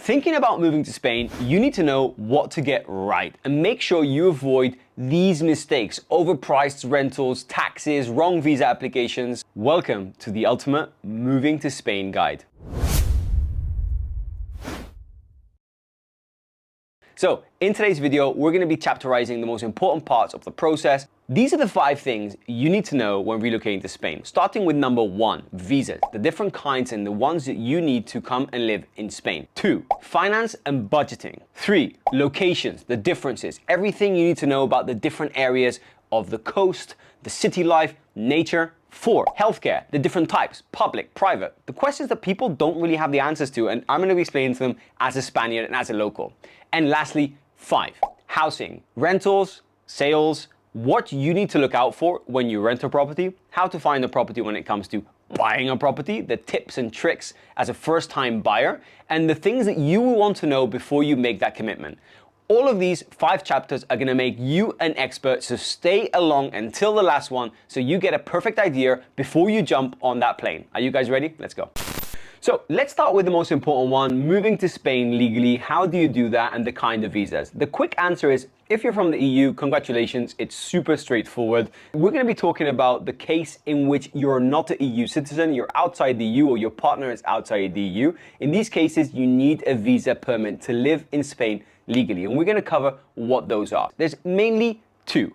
Thinking about moving to Spain, you need to know what to get right and make sure you avoid these mistakes: overpriced rentals, taxes, wrong visa applications. Welcome to the ultimate moving to Spain guide. So in today's video, we're going to be chapterizing the most important parts of the process. These are the 5 things you need to know when relocating to Spain. Starting with number 1, visas, the different kinds and the ones that you need to come and live in Spain. 2, finance and budgeting. 3, locations, the differences, everything you need to know about the different areas of the coast, the city life, nature. 4, healthcare, the different types, public, private, the questions that people don't really have the answers to, and I'm going to be explaining to them as a Spaniard and as a local. And lastly, 5, housing, rentals, sales, what you need to look out for when you rent a property, how to find a property when it comes to buying a property, the tips and tricks as a first-time buyer, and the things that you will want to know before you make that commitment. All of these 5 chapters are going to make you an expert, so stay along until the last one so you get a perfect idea before you jump on that plane. Are you guys ready? Let's go. So let's start with the most important one, moving to Spain legally. How do you do that and the kind of visas? The quick answer is, if you're from the EU, congratulations, it's super straightforward. We're going to be talking about the case in which you're not an EU citizen, you're outside the EU, or your partner is outside the EU. In these cases, you need a visa permit to live in Spain legally, and we're going to cover what those are. There's mainly 2.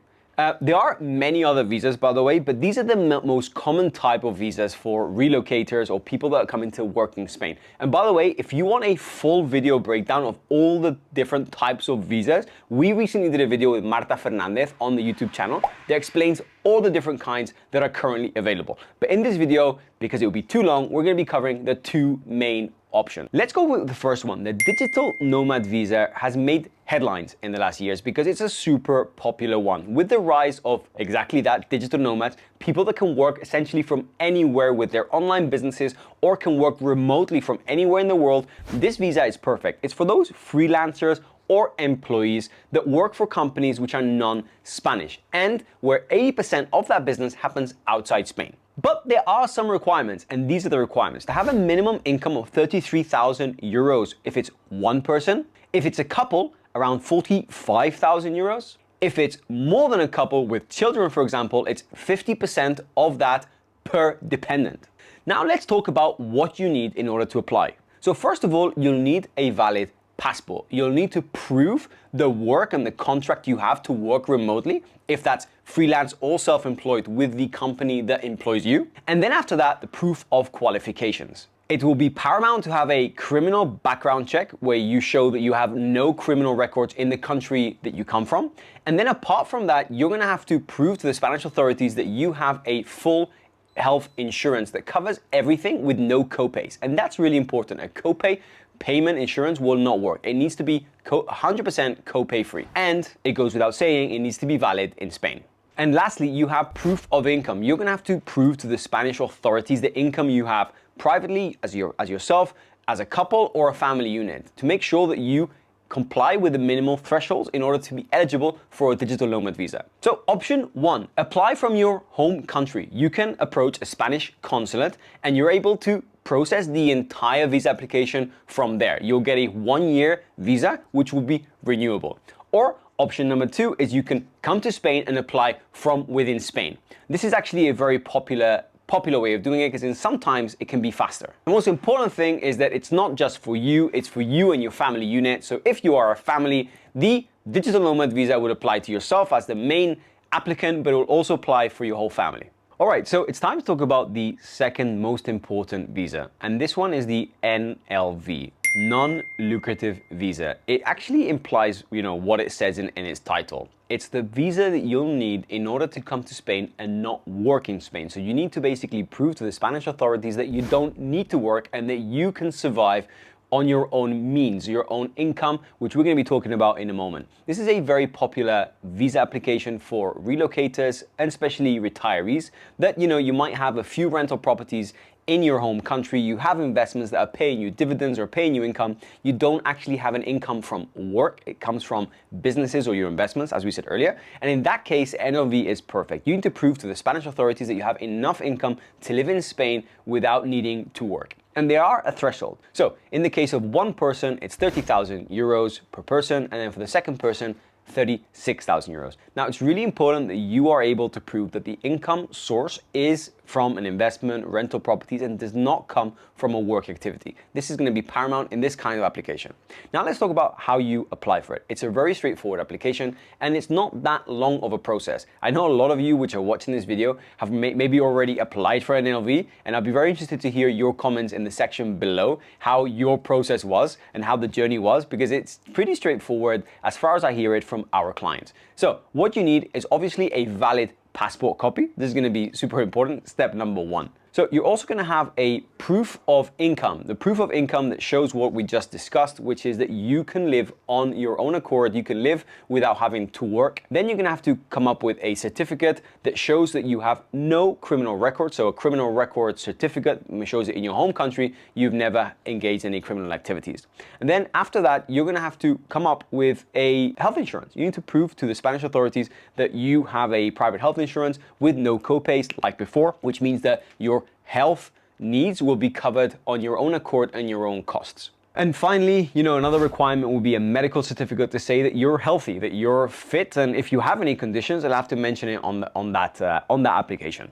There are many other visas, by the way, but these are the most common type of visas for relocators or people that are coming to work in Spain. And by the way, if you want a full video breakdown of all the different types of visas, we recently did a video with Marta Fernandez on the YouTube channel that explains all the different kinds that are currently available. But in this video, because it would be too long, we're going to be covering the 2 main option. Let's go with the first one. The digital nomad visa has made headlines in the last years because it's a super popular one. With the rise of exactly that, digital nomads, people that can work essentially from anywhere with their online businesses or can work remotely from anywhere in the world, this visa is perfect. It's for those freelancers or employees that work for companies which are non-Spanish and where 80% of that business happens outside Spain. But there are some requirements, and these are the requirements. To have a minimum income of 33,000 euros if it's one person. If it's a couple, around 45,000 euros. If it's more than a couple with children, for example, it's 50% of that per dependent. Now let's talk about what you need in order to apply. So first of all, you'll need a valid passport. You'll need to prove the work and the contract you have to work remotely, if that's freelance or self-employed with the company that employs you. And then after that, the proof of qualifications. It will be paramount to have a criminal background check where you show that you have no criminal records in the country that you come from. And then apart from that, you're going to have to prove to the Spanish authorities that you have a full health insurance that covers everything with no copays. And that's really important. A copay payment insurance will not work. It needs to be 100% copay free. And it goes without saying, it needs to be valid in Spain. And lastly, you have proof of income. You're gonna have to prove to the Spanish authorities the income you have privately as yourself, as a couple or a family unit, to make sure that you comply with the minimal thresholds in order to be eligible for a digital nomad visa. So option 1, apply from your home country. You can approach a Spanish consulate and you're able to process the entire visa application from there. You'll get a 1-year visa, which will be renewable. Or option number 2 is you can come to Spain and apply from within Spain. This is actually a very popular way of doing it because sometimes it can be faster. The most important thing is that it's not just for you, it's for you and your family unit. So if you are a family, the digital nomad visa would apply to yourself as the main applicant, but it will also apply for your whole family. All right, so it's time to talk about the second most important visa, and this one is the NLV, non-lucrative visa. It actually implies, what it says in its title. It's the visa that you'll need in order to come to Spain and not work in Spain. So you need to basically prove to the Spanish authorities that you don't need to work and that you can survive on your own means, your own income, which we're going to be talking about in a moment. This is a very popular visa application for relocators and especially retirees that, you might have a few rental properties in your home country, you have investments that are paying you dividends or paying you income, you don't actually have an income from work. It comes from businesses or your investments, as we said earlier. And in that case, NLV is perfect. You need to prove to the Spanish authorities that you have enough income to live in Spain without needing to work. And there are a threshold. So in the case of one person, it's 30,000 euros per person. And then for the second person, 36,000 euros. Now, it's really important that you are able to prove that the income source is from an investment, rental properties, and does not come from a work activity. This is going to be paramount in this kind of application. Now, let's talk about how you apply for it. It's a very straightforward application, and it's not that long of a process. I know a lot of you which are watching this video have maybe already applied for an NLV, and I'll be very interested to hear your comments in the section below, how your process was and how the journey was, because it's pretty straightforward as far as I hear it from our clients. So what you need is obviously a valid passport copy. This is going to be super important. Step number one. So you're also going to have a proof of income, the proof of income that shows what we just discussed, which is that you can live on your own accord. You can live without having to work. Then you're going to have to come up with a certificate that shows that you have no criminal record. So a criminal record certificate shows that in your home country, you've never engaged in any criminal activities. And then after that, you're going to have to come up with a health insurance. You need to prove to the Spanish authorities that you have a private health insurance with no co-pays like before, which means that your health needs will be covered on your own accord and your own costs. And finally, another requirement will be a medical certificate to say that you're healthy, that you're fit, and if you have any conditions, I'll have to mention it on that application.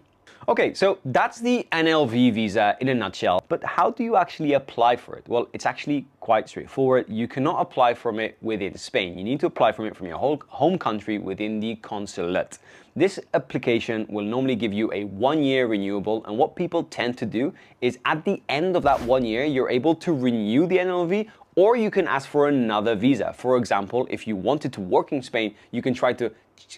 Okay, so that's the NLV visa in a nutshell, but how do you actually apply for it? Well, it's actually quite straightforward. You cannot apply from it within Spain. You need to apply from it from your whole home country within the consulate. This application will normally give you a 1-year renewable, and what people tend to do is at the end of that 1 year, you're able to renew the NLV, or you can ask for another visa. For example, if you wanted to work in Spain, you can try to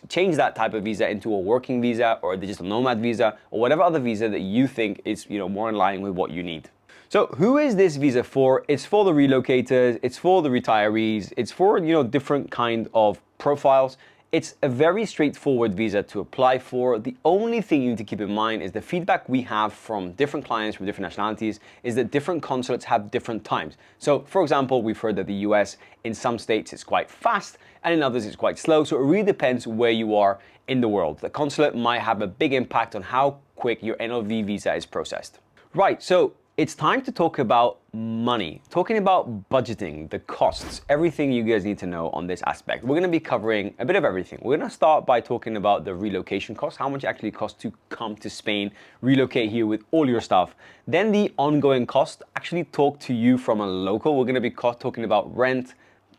change that type of visa into a working visa or a digital nomad visa or whatever other visa that you think is more in line with what you need. So who is this visa for? It's for the relocators, it's for the retirees, it's for different kind of profiles. It's a very straightforward visa to apply for. The only thing you need to keep in mind is the feedback we have from different clients from different nationalities is that different consulates have different times. So for example, we've heard that the US, in some states it's quite fast and in others it's quite slow. So it really depends where you are in the world. The consulate might have a big impact on how quick your NLV visa is processed. Right, so it's time to talk about money, talking about budgeting, the costs, everything you guys need to know on this aspect. We're going to be covering a bit of everything. We're going to start by talking about the relocation costs, how much it actually costs to come to Spain, relocate here with all your stuff. Then the ongoing cost, actually talk to you from a local. We're going to be talking about rent,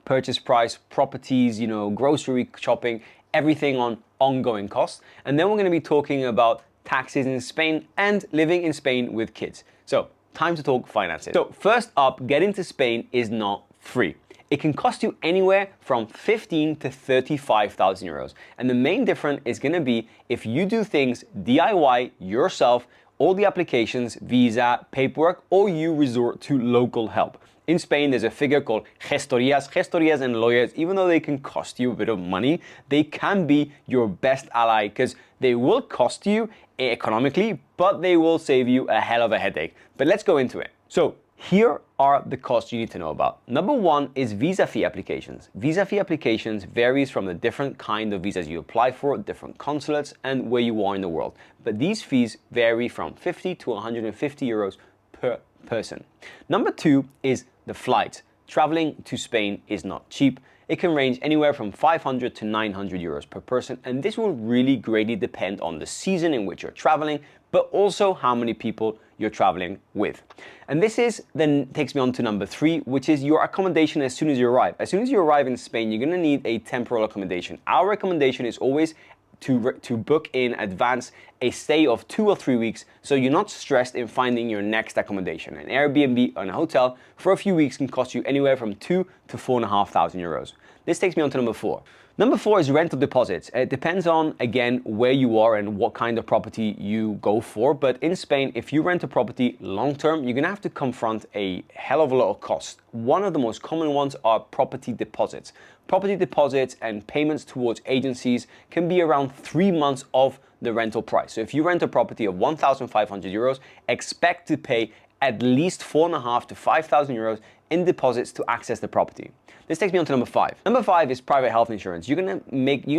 purchase price, properties, grocery shopping, everything on ongoing costs. And then we're going to be talking about taxes in Spain and living in Spain with kids. So time to talk finances. So first up, getting to Spain is not free. It can cost you anywhere from 15 to 35,000 euros. And the main difference is going to be if you do things DIY yourself, all the applications, visa, paperwork, or you resort to local help. In Spain, there's a figure called gestorías and lawyers. Even though they can cost you a bit of money, they can be your best ally because they will cost you economically, but they will save you a hell of a headache. But let's go into it. So here are the costs you need to know about. Number one is visa fee applications. Visa fee applications varies from the different kind of visas you apply for, different consulates, and where you are in the world. But these fees vary from 50 to 150 euros per person. Number two is the flights. Traveling to Spain is not cheap. It can range anywhere from 500 to 900 euros per person, and this will really greatly depend on the season in which you're traveling, but also how many people you're traveling with. And this then takes me on to number three, which is your accommodation as soon as you arrive. As soon as you arrive in Spain, you're gonna need a temporal accommodation. Our recommendation is always to book in advance a stay of 2 or 3 weeks so you're not stressed in finding your next accommodation. An Airbnb or a hotel for a few weeks can cost you anywhere from 2 to 4,500 euros. This takes me on to number four. Number 4 is rental deposits. It depends on, again, where you are and what kind of property you go for. But in Spain, if you rent a property long-term, you're gonna have to confront a hell of a lot of costs. One of the most common ones are property deposits. Property deposits and payments towards agencies can be around 3 months of the rental price. So if you rent a property of 1,500 euros, expect to pay at least 4,500 to 5,000 euros in deposits to access the property. This takes me on to number 5. Number 5 is private health insurance. You're gonna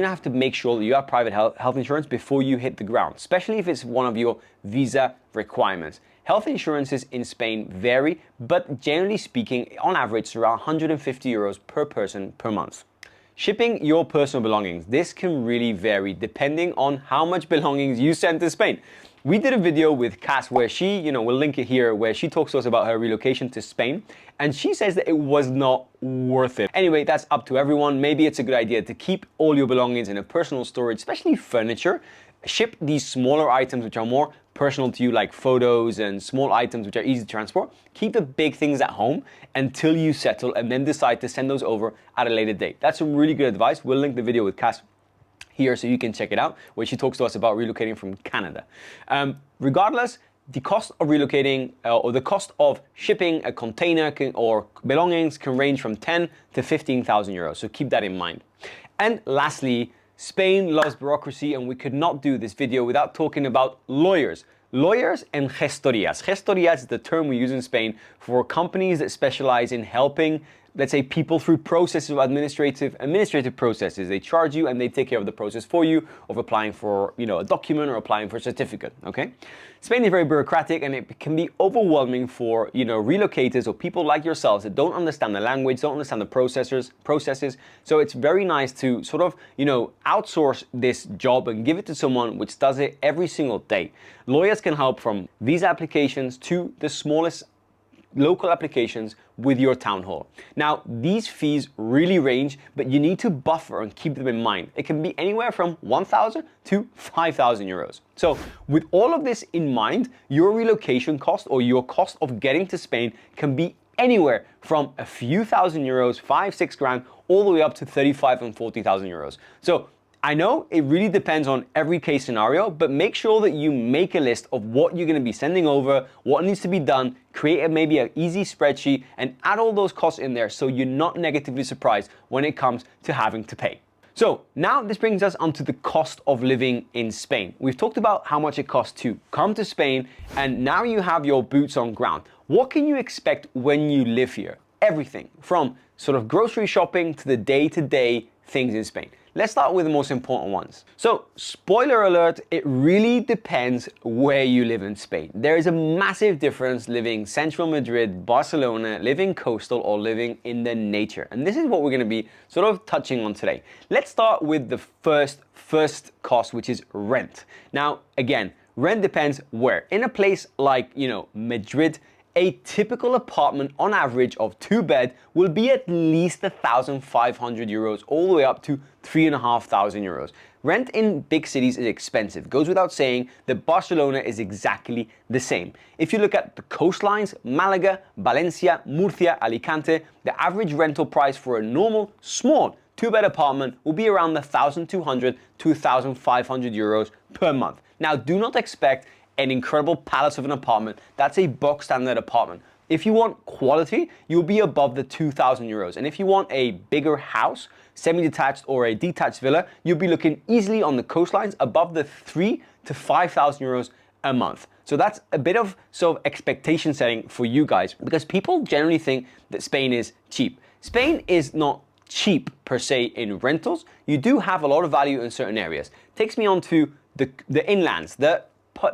have to make sure that you have private health insurance before you hit the ground, especially if it's one of your visa requirements. Health insurances in Spain vary, but generally speaking, on average, around 150 euros per person per month. Shipping your personal belongings. This can really vary depending on how much belongings you send to Spain. We did a video with Cass where she, we'll link it here, where she talks to us about her relocation to Spain, and she says that it was not worth it. Anyway, that's up to everyone. Maybe it's a good idea to keep all your belongings in a personal storage, especially furniture. Ship these smaller items which are more personal to you, like photos and small items which are easy to transport. Keep the big things at home until you settle and then decide to send those over at a later date. That's some really good advice. We'll link the video with Cass here so you can check it out, where she talks to us about relocating from Canada. Regardless, the cost of relocating or the cost of shipping a container or belongings can range from 10 to 15,000 euros. So keep that in mind. And lastly, Spain loves bureaucracy, and we could not do this video without talking about lawyers. Lawyers and gestorías. Gestorías is the term we use in Spain for companies that specialize in helping, let's say, people through processes of administrative processes. They charge you and they take care of the process for you of applying for, a document or applying for a certificate, okay? Spain is very bureaucratic, and it can be overwhelming for, relocators or people like yourselves that don't understand the language, don't understand the processes. So it's very nice to sort of, outsource this job and give it to someone which does it every single day. Lawyers can help from visa applications to the smallest local applications with your town hall. Now, these fees really range, but you need to buffer and keep them in mind. It can be anywhere from 1,000 to 5,000 euros. So with all of this in mind, your relocation cost or your cost of getting to Spain can be anywhere from a few thousand euros, 5-6 grand, all the way up to 35 and 40,000 euros. So I know it really depends on every case scenario, but make sure that you make a list of what you're going to be sending over, what needs to be done, create maybe an easy spreadsheet, and add all those costs in there so you're not negatively surprised when it comes to having to pay. So now this brings us onto the cost of living in Spain. We've talked about how much it costs to come to Spain, and now you have your boots on ground. What can you expect when you live here? Everything from sort of grocery shopping to the day-to-day things in Spain. Let's start with the most important ones. So, spoiler alert, it really depends where you live in Spain. There is a massive difference living central Madrid, Barcelona, living coastal, or living in the nature. And this is what we're going to be sort of touching on today. Let's start with the first cost, which is rent. Now, again, rent depends where. In a place like, Madrid, a typical apartment on average of 2-bed will be at least 1,500 euros all the way up to 3,500 euros. Rent in big cities is expensive. Goes without saying that Barcelona is exactly the same. If you look at the coastlines, Malaga, Valencia, Murcia, Alicante, the average rental price for a normal, small 2-bed apartment will be around 1,200 to 1,500 euros per month. Now, do not expect an incredible palace of an apartment. That's a box standard apartment. If you want quality, you'll be above the 2,000 euros. And if you want a bigger house, semi-detached or a detached villa, you'll be looking easily on the coastlines above the 3,000 to 5,000 euros a month. So that's a bit of sort of expectation setting for you guys, because people generally think that Spain is cheap. Spain is not cheap per se in rentals. You do have a lot of value in certain areas. Takes me on to the inlands, the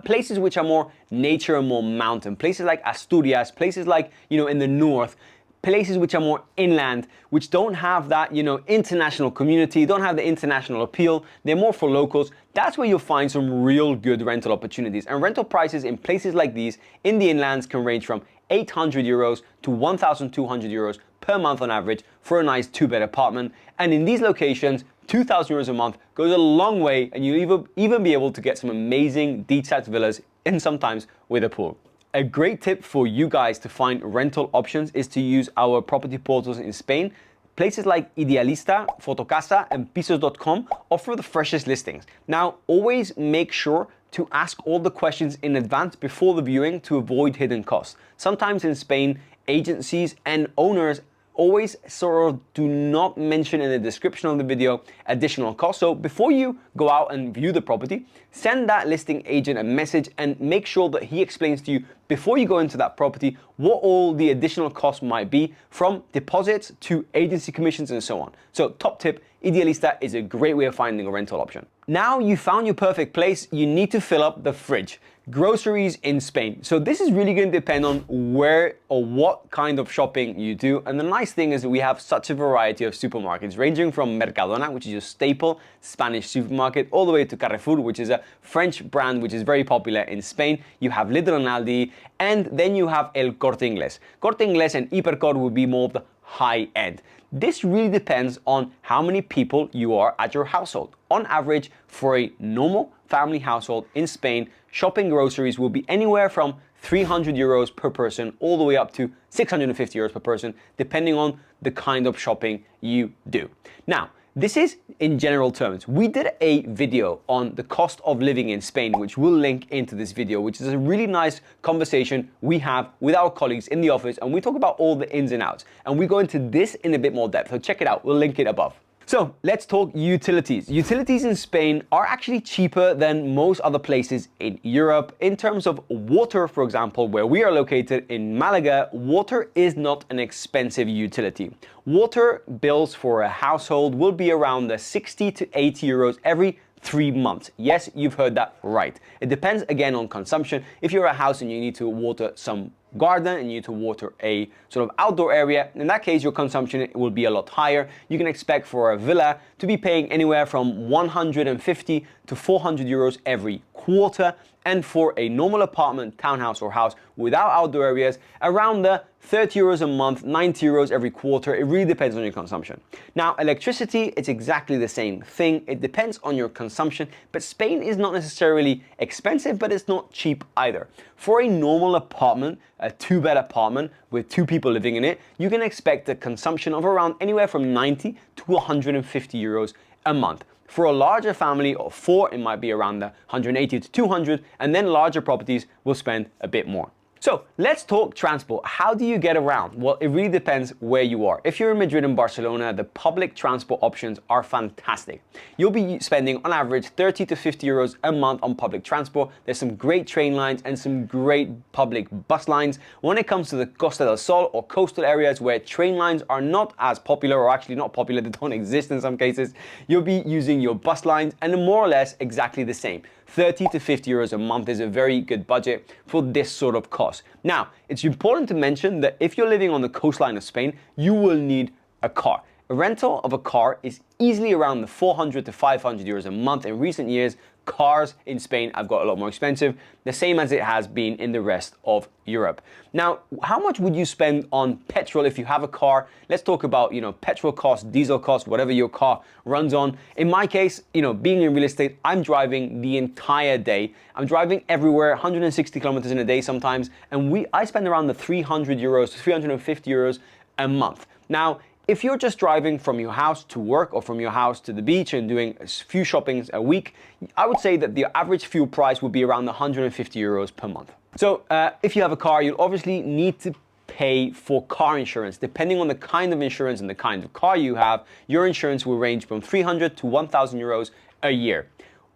places which are more nature and more mountain, places like Asturias, places like, in the north, places which are more inland, which don't have that, international community, don't have the international appeal. They're more for locals. That's where you'll find some real good rental opportunities. And rental prices in places like these in the inlands can range from 800 euros to 1,200 euros per month on average for a nice 2-bed apartment. And in these locations, 2,000 euros a month goes a long way, and you'll even be able to get some amazing detached villas, and sometimes with a pool. A great tip for you guys to find rental options is to use our property portals in Spain. Places like Idealista, Fotocasa, and Pisos.com offer the freshest listings. Now, always make sure to ask all the questions in advance before the viewing to avoid hidden costs. Sometimes in Spain, agencies and owners always sort of do not mention in the description of the video additional costs. So before you go out and view the property, send that listing agent a message and make sure that he explains to you before you go into that property what all the additional costs might be, from deposits to agency commissions and so on. So top tip, Idealista is a great way of finding a rental option. Now you found your perfect place, you need to fill up the fridge. Groceries in Spain. So this is really going to depend on where or what kind of shopping you do. And the nice thing is that we have such a variety of supermarkets, ranging from Mercadona, which is your staple Spanish supermarket, all the way to Carrefour, which is a French brand which is very popular in Spain. You have Lidl and Aldi, and then you have El Corte Inglés. Corte Inglés and Hipercor would be more of the high end. This really depends on how many people you are at your household. On average, for a normal family household in Spain, shopping groceries will be anywhere from 300 euros per person all the way up to 650 euros per person, depending on the kind of shopping you do. Now, this is in general terms. We did a video on the cost of living in Spain, which we'll link into this video, which is a really nice conversation we have with our colleagues in the office, and we talk about all the ins and outs. And we go into this in a bit more depth, so check it out. We'll link it above. So let's talk utilities. Utilities in Spain are actually cheaper than most other places in Europe. In terms of water, for example, where we are located in Malaga, water is not an expensive utility. Water bills for a household will be around the 60 to 80 euros every 3 months. Yes, you've heard that right. It depends again on consumption. If you're a house and you need to water some garden and you need to water a sort of outdoor area, in that case your consumption will be a lot higher. You can expect for a villa to be paying anywhere from 150 to 400 euros every quarter, and for a normal apartment, townhouse or house without outdoor areas, around the 30 euros a month, 90 euros every quarter. It really depends on your consumption. Now, electricity, it's exactly the same thing. It depends on your consumption, but Spain is not necessarily expensive, but it's not cheap either. For a normal apartment, a 2-bed apartment with 2 people living in it, you can expect a consumption of around anywhere from 90 to 150 euros a month. For a larger family of 4, it might be around the 180 to 200, and then larger properties will spend a bit more. So let's talk transport. How do you get around? Well, it really depends where you are. If you're in Madrid and Barcelona, the public transport options are fantastic. You'll be spending on average 30 to 50 euros a month on public transport. There's some great train lines and some great public bus lines. When it comes to the Costa del Sol or coastal areas where train lines are not as popular, or actually not popular, they don't exist in some cases, you'll be using your bus lines, and more or less exactly the same. 30 to 50 euros a month is a very good budget for this sort of cost. Now, it's important to mention that if you're living on the coastline of Spain, you will need a car. A rental of a car is easily around the 400 to 500 euros a month. In recent years, cars in Spain have got a lot more expensive, the same as it has been in the rest of Europe. Now, how much would you spend on petrol if you have a car? Let's talk about, petrol costs, diesel costs, whatever your car runs on. In my case, being in real estate, I'm driving the entire day. I'm driving everywhere, 160 kilometers in a day sometimes, and I spend around the 300 euros to 350 euros a month. Now, if you're just driving from your house to work or from your house to the beach and doing a few shoppings a week, I would say that the average fuel price would be around 150 euros per month. So if you have a car, you'll obviously need to pay for car insurance. Depending on the kind of insurance and the kind of car you have, your insurance will range from 300 to 1,000 euros a year.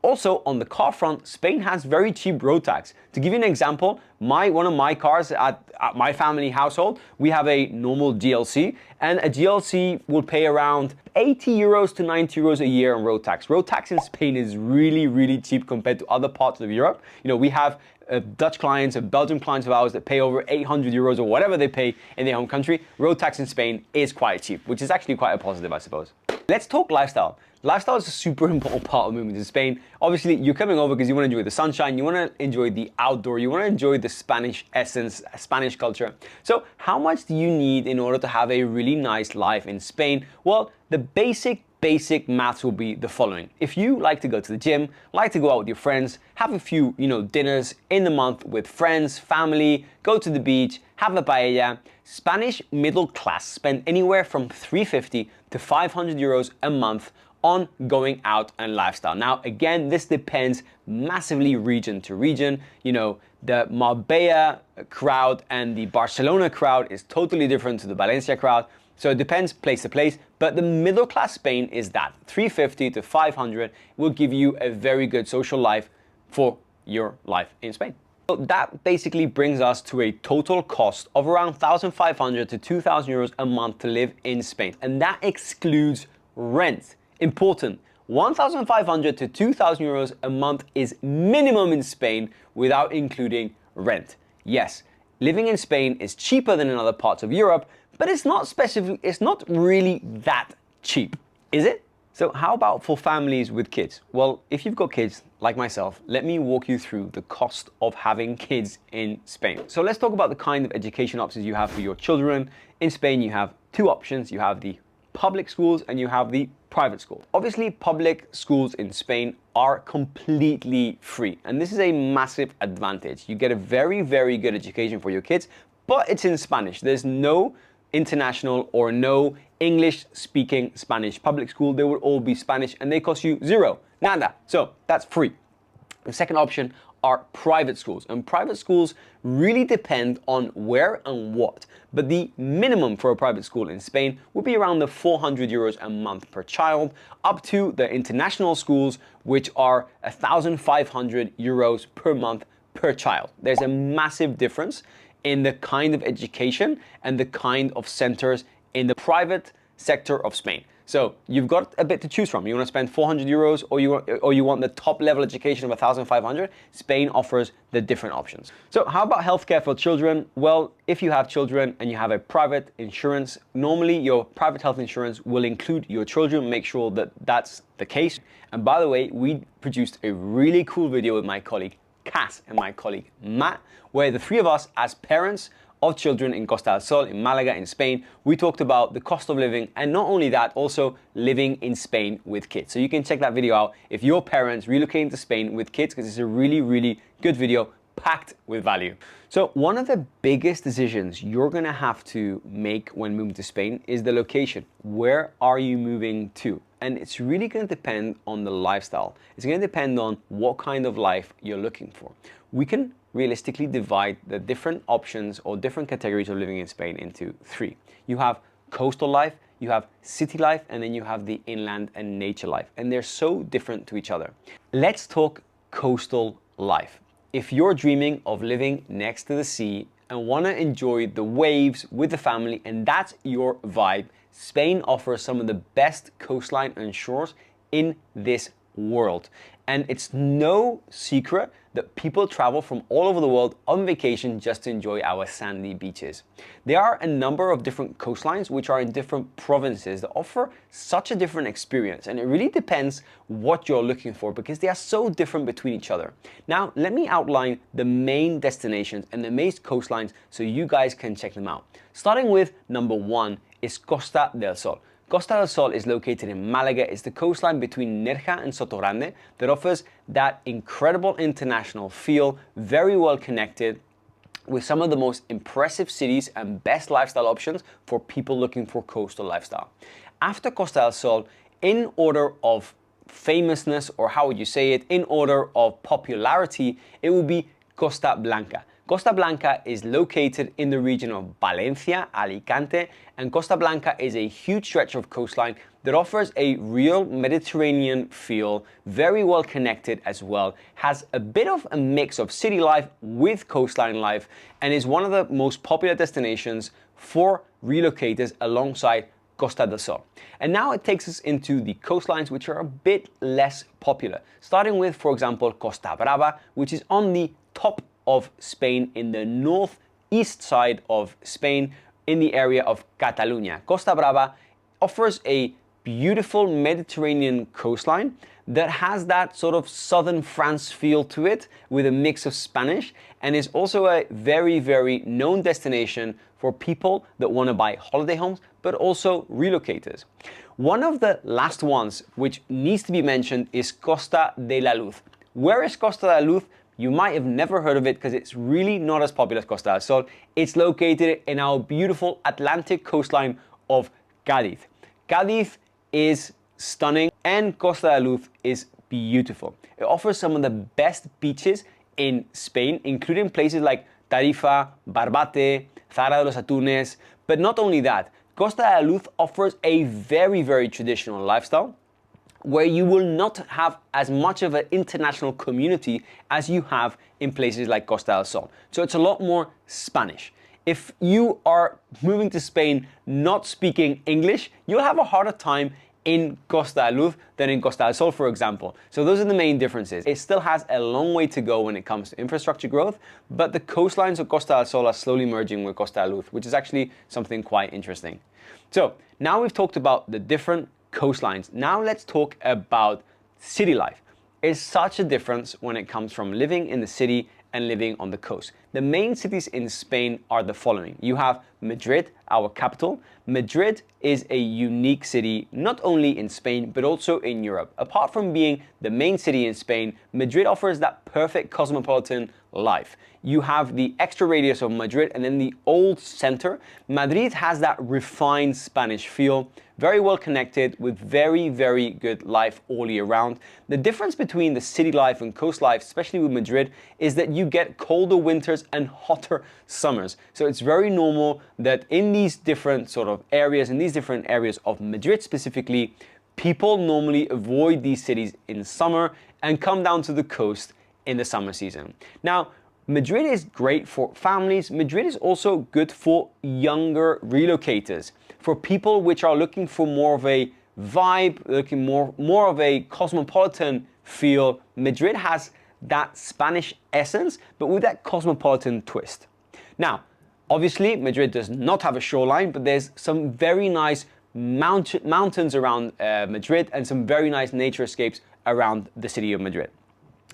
Also, on the car front, Spain has very cheap road tax. To give you an example, one of my cars at my family household, we have a normal GLC, and a GLC will pay around 80 euros to 90 euros a year on road tax. Road tax in Spain is really, really cheap compared to other parts of Europe. We have Dutch clients and Belgian clients of ours that pay over 800 euros or whatever they pay in their home country. Road tax in Spain is quite cheap, which is actually quite a positive, I suppose. Let's talk lifestyle. Lifestyle is a super important part of moving to Spain. Obviously, you're coming over because you want to enjoy the sunshine, you want to enjoy the outdoor, you want to enjoy the Spanish essence, Spanish culture. So how much do you need in order to have a really nice life in Spain? Well, the basic basic maths will be the following. If you like to go to the gym, like to go out with your friends, have a few, dinners in the month with friends, family, go to the beach, have a paella, Spanish middle class spend anywhere from 350 to 500 euros a month on going out and lifestyle. Now, again, this depends massively region to region. The Marbella crowd and the Barcelona crowd is totally different to the Valencia crowd. So it depends place to place, but the middle class Spain is that 350 to 500 will give you a very good social life for your life in Spain. So that basically brings us to a total cost of around 1,500 to 2,000 euros a month to live in Spain. And that excludes rent. Important. 1,500 to 2,000 euros a month is minimum in Spain without including rent. Yes, living in Spain is cheaper than in other parts of Europe, but it's not really that cheap, is it? So how about for families with kids? Well, if you've got kids like myself, let me walk you through the cost of having kids in Spain. So let's talk about the kind of education options you have for your children. In Spain, you have two options. You have the public schools and you have the private school. Obviously, public schools in Spain are completely free, and this is a massive advantage. You get a very, very good education for your kids, but it's in Spanish. There's no international or no English speaking Spanish public school. They will all be Spanish and they cost you zero, nada. So that's free. The second option are private schools, and private schools really depend on where and what, but the minimum for a private school in Spain would be around the 400 euros a month per child, up to the international schools, which are 1,500 euros per month per child. There's a massive difference in the kind of education and the kind of centers in the private sector of Spain. So you've got a bit to choose from. You want to spend 400 euros or you want the top level education of 1,500? Spain offers the different options. So how about healthcare for children? Well, if you have children and you have a private insurance, normally your private health insurance will include your children. Make sure that that's the case. And by the way, we produced a really cool video with my colleague Cass and my colleague Matt, where the three of us as parents of children in Costa del Sol, in Malaga, in Spain, we talked about the cost of living, and not only that, also living in Spain with kids. So you can check that video out if you're parents relocating to Spain with kids, because it's a really, really good video packed with value. So one of the biggest decisions you're gonna have to make when moving to Spain is the location. Where are you moving to? And it's really gonna depend on the lifestyle. It's gonna depend on what kind of life you're looking for. We can realistically divide the different options or different categories of living in Spain into three. You have coastal life, you have city life, and then you have the inland and nature life. And they're so different to each other. Let's talk coastal life. If you're dreaming of living next to the sea and want to enjoy the waves with the family, and that's your vibe, Spain offers some of the best coastline and shores in this world. And it's no secret that people travel from all over the world on vacation just to enjoy our sandy beaches. There are a number of different coastlines which are in different provinces that offer such a different experience, and it really depends what you're looking for because they are so different between each other. Now, let me outline the main destinations and the main coastlines so you guys can check them out. Starting with number one is Costa del Sol. Costa del Sol is located in Malaga. It's the coastline between Nerja and Sotogrande that offers that incredible international feel, very well connected with some of the most impressive cities and best lifestyle options for people looking for coastal lifestyle. After Costa del Sol, in order of famousness, or how would you say it, in order of popularity, it will be Costa Blanca. Costa Blanca is located in the region of Valencia, Alicante, and Costa Blanca is a huge stretch of coastline that offers a real Mediterranean feel, very well connected as well, has a bit of a mix of city life with coastline life, and is one of the most popular destinations for relocators alongside Costa del Sol. And now it takes us into the coastlines which are a bit less popular, starting with, for example, Costa Brava, which is on the top of Spain in the northeast side of Spain in the area of Catalonia. Costa Brava offers a beautiful Mediterranean coastline that has that sort of southern France feel to it with a mix of Spanish, and is also a very, very known destination for people that want to buy holiday homes, but also relocators. One of the last ones which needs to be mentioned is Costa de la Luz. Where is Costa de la Luz? You might have never heard of it because it's really not as popular as Costa del Sol. It's located in our beautiful Atlantic coastline of Cádiz. Cádiz is stunning and Costa de la Luz is beautiful. It offers some of the best beaches in Spain, including places like Tarifa, Barbate, Zara de los Atunes. But not only that, Costa de la Luz offers a very, very traditional lifestyle where you will not have as much of an international community as you have in places like Costa del Sol. So it's a lot more Spanish. If you are moving to Spain not speaking English, you'll have a harder time in Costa de Luz than in Costa del Sol, for example. So those are the main differences. It still has a long way to go when it comes to infrastructure growth, but the coastlines of Costa del Sol are slowly merging with Costa de Luz, which is actually something quite interesting. So now we've talked about the different coastlines. Now let's talk about city life. It's such a difference when it comes from living in the city and living on the coast. The main cities in Spain are the following. You have Madrid, our capital. Madrid is a unique city, not only in Spain, but also in Europe. Apart from being the main city in Spain, Madrid offers that perfect cosmopolitan life. You have the extra radius of Madrid and then the old center. Madrid has that refined Spanish feel, very well connected with very, very good life all year round. The difference between the city life and coast life, especially with Madrid, is that you get colder winters and hotter summers. So it's very normal that in these different sort of areas, in these different areas of Madrid specifically, people normally avoid these cities in summer and come down to the coast in the summer season. Now, Madrid is great for families. Madrid is also good for younger relocators, for people which are looking for more of a vibe, looking more of a cosmopolitan feel. Madrid has that Spanish essence, but with that cosmopolitan twist. Now, obviously, Madrid does not have a shoreline, but there's some very nice mountains around Madrid and some very nice nature escapes around the city of Madrid.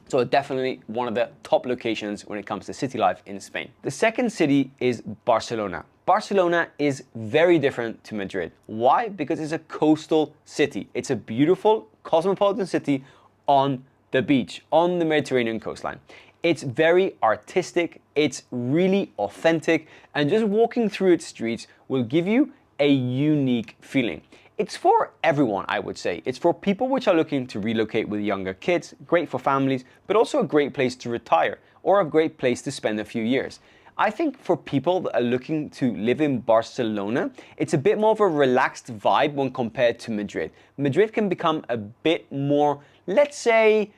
So definitely one of the top locations when it comes to city life in Spain. The second city is Barcelona. Barcelona is very different to Madrid. Why? Because it's a coastal city. It's a beautiful cosmopolitan city on the beach, on the Mediterranean coastline. It's very artistic, it's really authentic, and just walking through its streets will give you a unique feeling. It's for everyone, I would say. It's for people which are looking to relocate with younger kids, great for families, but also a great place to retire or a great place to spend a few years. I think for people that are looking to live in Barcelona, it's a bit more of a relaxed vibe when compared to Madrid. Madrid can become a bit more, let's say,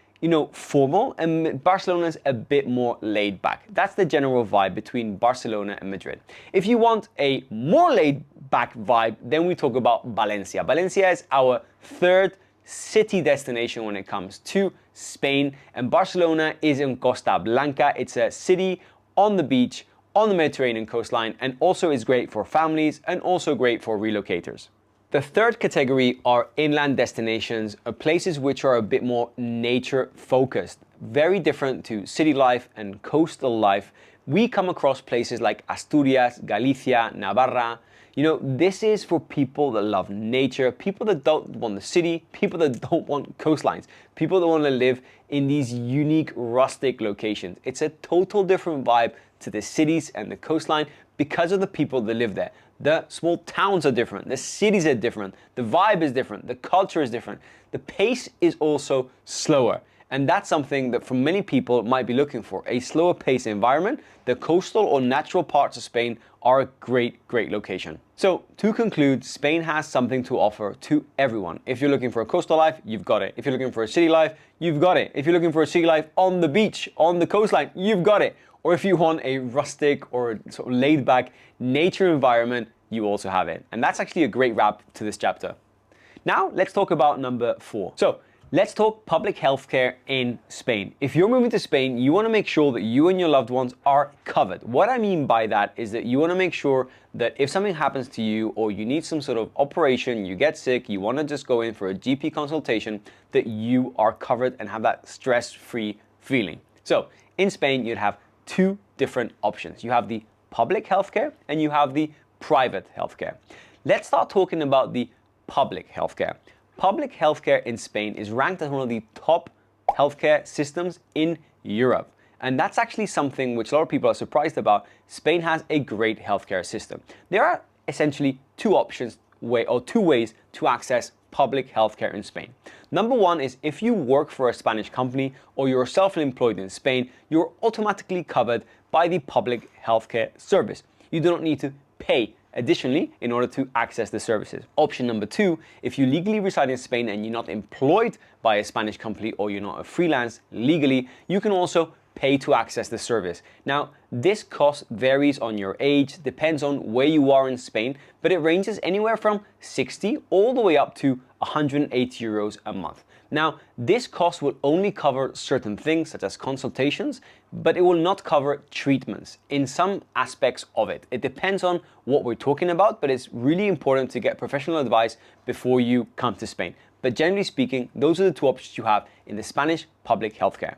formal, and Barcelona's a bit more laid back. That's the general vibe between Barcelona and Madrid. If you want a more laid back vibe, then we talk about Valencia. Valencia is our third city destination when it comes to Spain, and Barcelona is in Costa Blanca. It's a city on the beach, on the Mediterranean coastline, and also is great for families and also great for relocators. The third category are inland destinations, places which are a bit more nature focused, very different to city life and coastal life. We come across places like Asturias, Galicia, Navarra. This is for people that love nature, people that don't want the city, people that don't want coastlines, people that want to live in these unique rustic locations. It's a total different vibe to the cities and the coastline because of the people that live there. The small towns are different, the cities are different, the vibe is different, the culture is different. The pace is also slower. And that's something that for many people might be looking for, a slower pace environment. The coastal or natural parts of Spain are a great, great location. So to conclude, Spain has something to offer to everyone. If you're looking for a coastal life, you've got it. If you're looking for a city life, you've got it. If you're looking for a city life on the beach, on the coastline, you've got it. Or if you want a rustic or sort of laid back nature environment, you also have it. And that's actually a great wrap to this chapter. Now let's talk about number 4. So let's talk public healthcare in Spain. If you're moving to Spain, you want to make sure that you and your loved ones are covered. What I mean by that is that you want to make sure that if something happens to you or you need some sort of operation, you get sick, you want to just go in for a GP consultation, that you are covered and have that stress-free feeling. So in Spain, you'd have 2 different options. You have the public healthcare and you have the private healthcare. Let's start talking about the public healthcare. Public healthcare in Spain is ranked as one of the top healthcare systems in Europe. And that's actually something which a lot of people are surprised about. Spain has a great healthcare system. There are essentially two ways to access public healthcare in Spain. Number one is if you work for a Spanish company or you're self-employed in Spain, you're automatically covered by the public healthcare service. You do not need to pay additionally in order to access the services. Option number two, if you legally reside in Spain and you're not employed by a Spanish company or you're not a freelance legally, you can also pay to access the service. Now, this cost varies on your age, depends on where you are in Spain, but it ranges anywhere from 60 all the way up to 180 euros a month. Now, this cost will only cover certain things such as consultations, but it will not cover treatments in some aspects of it. It depends on what we're talking about, but it's really important to get professional advice before you come to Spain. But generally speaking, those are the two options you have in the Spanish public healthcare.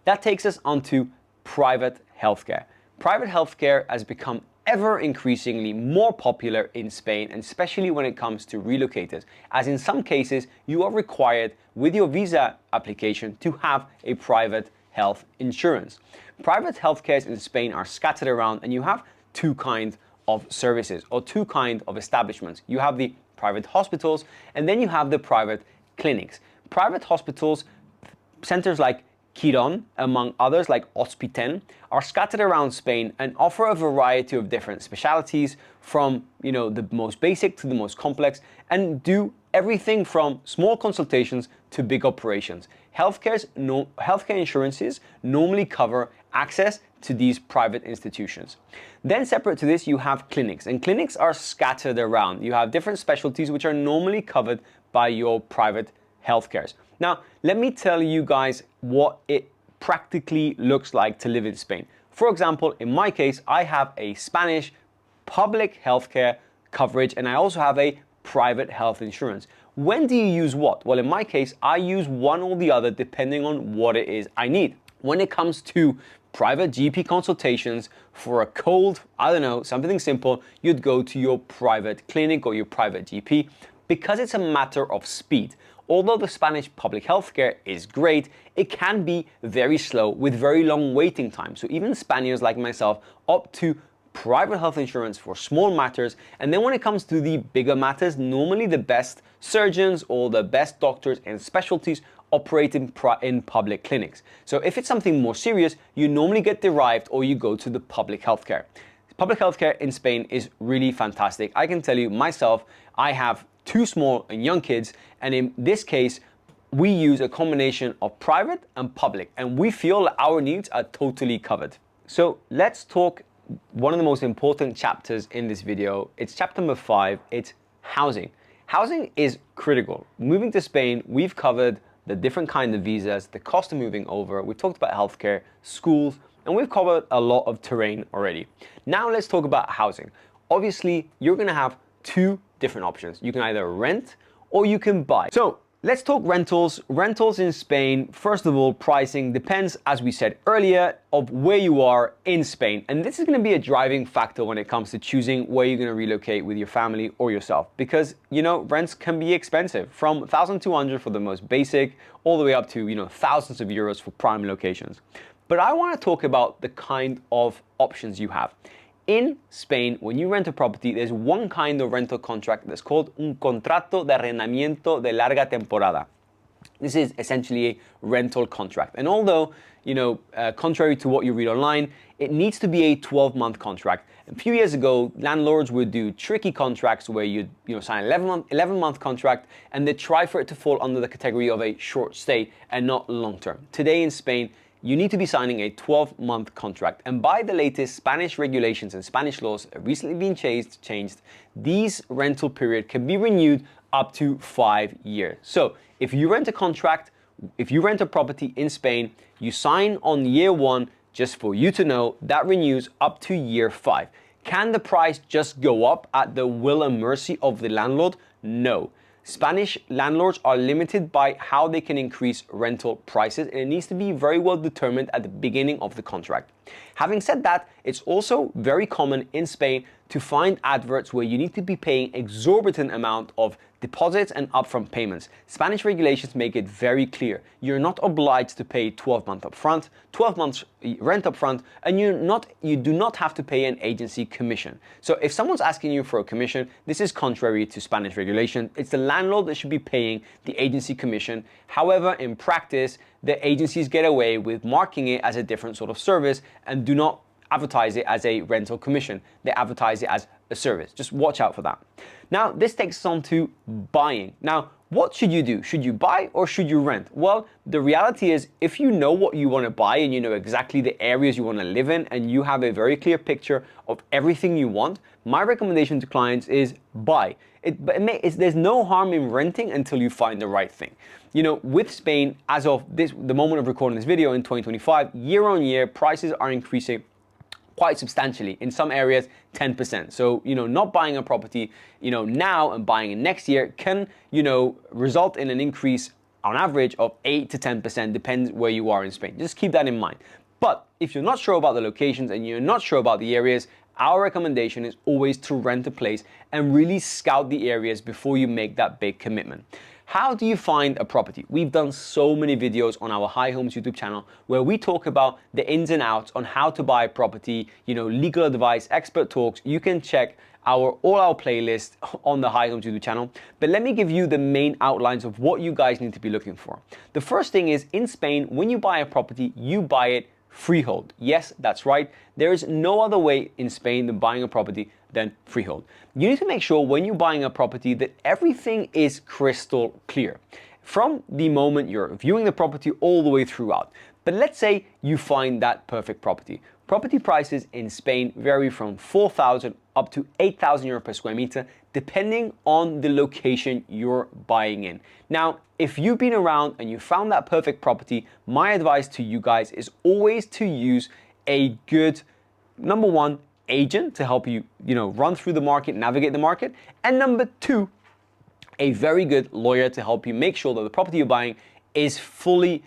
That takes us onto private healthcare. Private healthcare has become ever increasingly more popular in Spain, and especially when it comes to relocators, as in some cases you are required with your visa application to have a private health insurance. Private healthcares in Spain are scattered around, and you have two kinds of services or two kinds of establishments. You have the private hospitals, and then you have the private clinics. Private hospitals, centers like Quirón, among others like Hospiten, are scattered around Spain and offer a variety of different specialties from, the most basic to the most complex, and do everything from small consultations to big operations. Healthcare insurances normally cover access to these private institutions. Then separate to this, you have clinics, and clinics are scattered around. You have different specialties which are normally covered by your private healthcares. Now, let me tell you guys what it practically looks like to live in Spain. For example, in my case, I have a Spanish public healthcare coverage, and I also have a private health insurance. When do you use what? Well, in my case, I use one or the other depending on what it is I need. When it comes to private GP consultations for a cold, something simple, you'd go to your private clinic or your private GP because it's a matter of speed. Although the Spanish public healthcare is great, it can be very slow with very long waiting times. So even Spaniards like myself opt to private health insurance for small matters. And then when it comes to the bigger matters, normally the best surgeons or the best doctors and specialties operate in public clinics. So if it's something more serious, you normally get derived or you go to the public healthcare. Public healthcare in Spain is really fantastic. I can tell you myself, I have two small and young kids, and in this case, we use a combination of private and public, and we feel that our needs are totally covered. So let's talk one of the most important chapters in this video. It's chapter number 5, it's housing. Housing is critical. Moving to Spain, we've covered the different kind of visas, the cost of moving over, we've talked about healthcare, schools, and we've covered a lot of terrain already. Now let's talk about housing. Obviously, you're gonna have two different options. You can either rent or you can buy. So let's talk rentals. Rentals in Spain, first of all, pricing depends, as we said earlier, of where you are in Spain. And this is going to be a driving factor when it comes to choosing where you're going to relocate with your family or yourself. Because, rents can be expensive, from 1,200 for the most basic, all the way up to, thousands of euros for prime locations. But I want to talk about the kind of options you have. In Spain, when you rent a property, there's one kind of rental contract that's called un contrato de arrendamiento de larga temporada. This is essentially a rental contract. And although, contrary to what you read online, it needs to be a 12-month contract. A few years ago, landlords would do tricky contracts where you'd sign an 11-month contract and they try for it to fall under the category of a short stay and not long-term. Today in Spain, you need to be signing a 12-month contract. And by the latest Spanish regulations and Spanish laws recently being changed, these rental period can be renewed up to 5 years. So if you rent a property in Spain, you sign on year 1, just for you to know, that renews up to year 5. Can the price just go up at the will and mercy of the landlord? No. Spanish landlords are limited by how they can increase rental prices, and it needs to be very well determined at the beginning of the contract. Having said that, it's also very common in Spain to find adverts where you need to be paying exorbitant amount of deposits and upfront payments. Spanish regulations make it very clear. You're not obliged to pay 12 months upfront, 12 months rent upfront, and you do not have to pay an agency commission. So if someone's asking you for a commission, this is contrary to Spanish regulation. It's the landlord that should be paying the agency commission. However, in practice, the agencies get away with marking it as a different sort of service and do not advertise it as a rental commission. They advertise it as a service. Just watch out for that. Now, this takes us on to buying. Now, what should you do? Should you buy or should you rent? Well, the reality is if you know what you want to buy and you know exactly the areas you want to live in and you have a very clear picture of everything you want, my recommendation to clients is buy. There's no harm in renting until you find the right thing. You know, with Spain, as of the moment of recording this video in 2025, year on year, prices are increasing quite substantially. In some areas, 10%. So, you know, not buying a property, you know, now and buying it next year can, you know, result in an increase on average of 8 to 10%, depends where you are in Spain. Just keep that in mind. But if you're not sure about the locations and you're not sure about the areas, our recommendation is always to rent a place and really scout the areas before you make that big commitment. How do you find a property? We've done so many videos on our High Homes YouTube channel where we talk about the ins and outs on how to buy a property, you know, legal advice, expert talks. You can check all our playlists on the High Homes YouTube channel. But let me give you the main outlines of what you guys need to be looking for. The first thing is, in Spain, when you buy a property, you buy it freehold. Yes, that's right. There is no other way in Spain than buying a property than freehold. You need to make sure when you're buying a property that everything is crystal clear from the moment you're viewing the property all the way throughout. But let's say you find that perfect property. Property prices in Spain vary from 4,000 up to 8,000 euro per square meter, depending on the location you're buying in. Now, if you've been around and you found that perfect property, my advice to you guys is always to use a good, number one, agent to help you, run through the market, navigate the market. And number two, a very good lawyer to help you make sure that the property you're buying is fully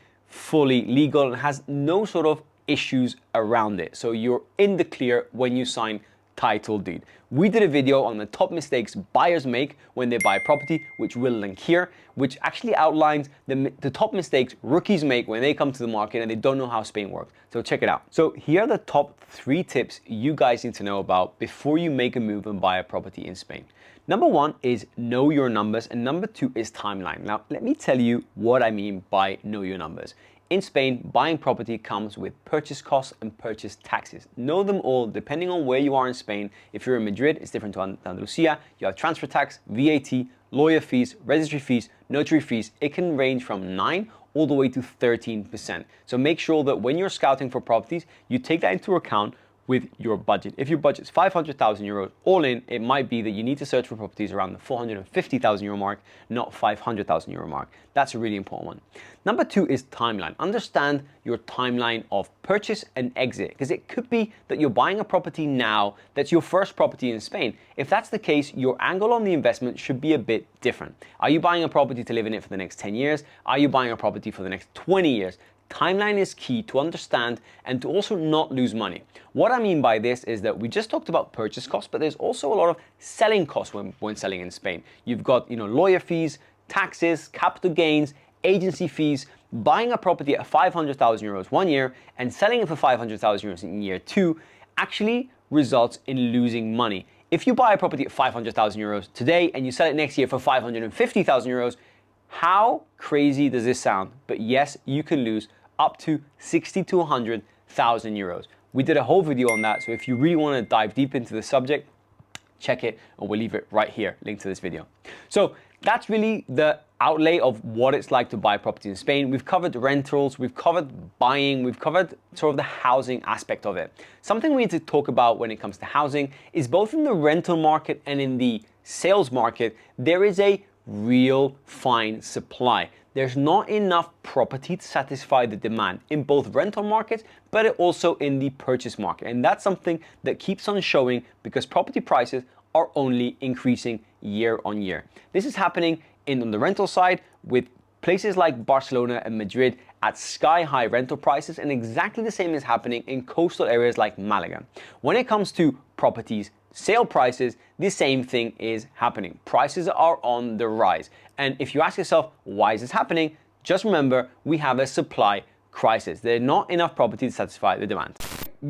legal and has no sort of issues around it. So you're in the clear when you sign title deed. We did a video on the top mistakes buyers make when they buy a property, which we'll link here, which actually outlines the top mistakes rookies make when they come to the market and they don't know how Spain works. So check it out. So here are the top 3 tips you guys need to know about before you make a move and buy a property in Spain. Number 1 is know your numbers, and number 2 is timeline. Now, let me tell you what I mean by know your numbers. In Spain, buying property comes with purchase costs and purchase taxes. Know them all depending on where you are in Spain. If you're in Madrid, it's different to Andalusia. You have transfer tax, VAT, lawyer fees, registry fees, notary fees. It can range from 9 all the way to 13%. So make sure that when you're scouting for properties, you take that into account with your budget. If your budget's 500,000 euros all in, it might be that you need to search for properties around the 450,000 euro mark, not 500,000 euro mark. That's a really important one. Number 2 is timeline. Understand your timeline of purchase and exit, because it could be that you're buying a property now that's your first property in Spain. If that's the case, your angle on the investment should be a bit different. Are you buying a property to live in it for the next 10 years? Are you buying a property for the next 20 years? Timeline is key to understand and to also not lose money. What I mean by this is that we just talked about purchase costs, but there's also a lot of selling costs when selling in Spain. You've got, lawyer fees, taxes, capital gains, agency fees. Buying a property at 500,000 euros 1 year and selling it for 500,000 euros in year 2 actually results in losing money. If you buy a property at 500,000 euros today and you sell it next year for 550,000 euros, how crazy does this sound? But yes, you can lose up to 60 to 100,000 euros. We did a whole video on that, so if you really want to dive deep into the subject, check it, and we'll leave it right here, link to this video. So that's really the outlay of what it's like to buy property in Spain. We've covered rentals, we've covered buying, we've covered sort of the housing aspect of it. Something we need to talk about when it comes to housing is both in the rental market and in the sales market, there is a real fine supply. There's not enough property to satisfy the demand in both rental markets, but also in the purchase market. And that's something that keeps on showing because property prices are only increasing year on year. This is happening on the rental side with Places like Barcelona and Madrid at sky-high rental prices, and exactly the same is happening in coastal areas like Malaga. When it comes to properties, sale prices, the same thing is happening. Prices are on the rise. And if you ask yourself, why is this happening? Just remember, we have a supply crisis. There are not enough property to satisfy the demand.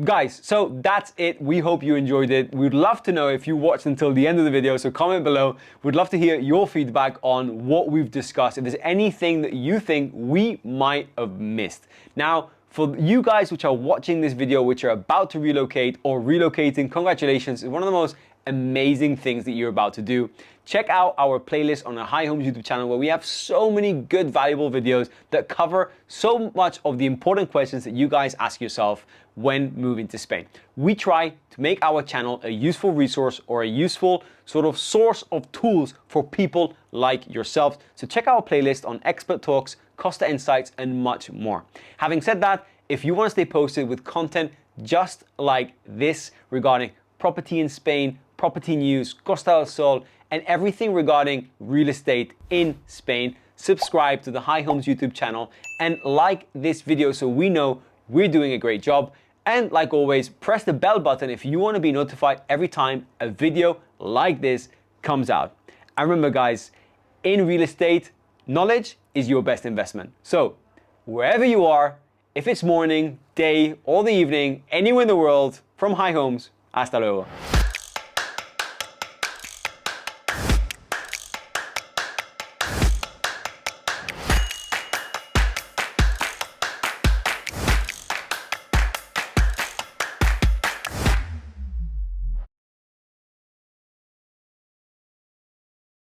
Guys, so that's it. We hope you enjoyed it. We'd love to know if you watched until the end of the video, so comment below. We'd love to hear your feedback on what we've discussed. If there's anything that you think we might have missed. Now, for you guys which are watching this video, which are about to relocate or relocating, congratulations. It's one of the most amazing things that you're about to do. Check out our playlist on the High Homes YouTube channel, where we have so many good, valuable videos that cover so much of the important questions that you guys ask yourself when moving to Spain. We try to make our channel a useful resource or a useful sort of source of tools for people like yourselves. So check out our playlist on expert talks, Costa insights, and much more. Having said that, if you want to stay posted with content just like this regarding property in Spain, property news, Costa del Sol, and everything regarding real estate in Spain, subscribe to the High Homes YouTube channel and like this video so we know we're doing a great job. And like always, press the bell button if you want to be notified every time a video like this comes out. And remember guys, in real estate, knowledge is your best investment. So wherever you are, if it's morning, day, or the evening, anywhere in the world, from High Homes, hasta luego.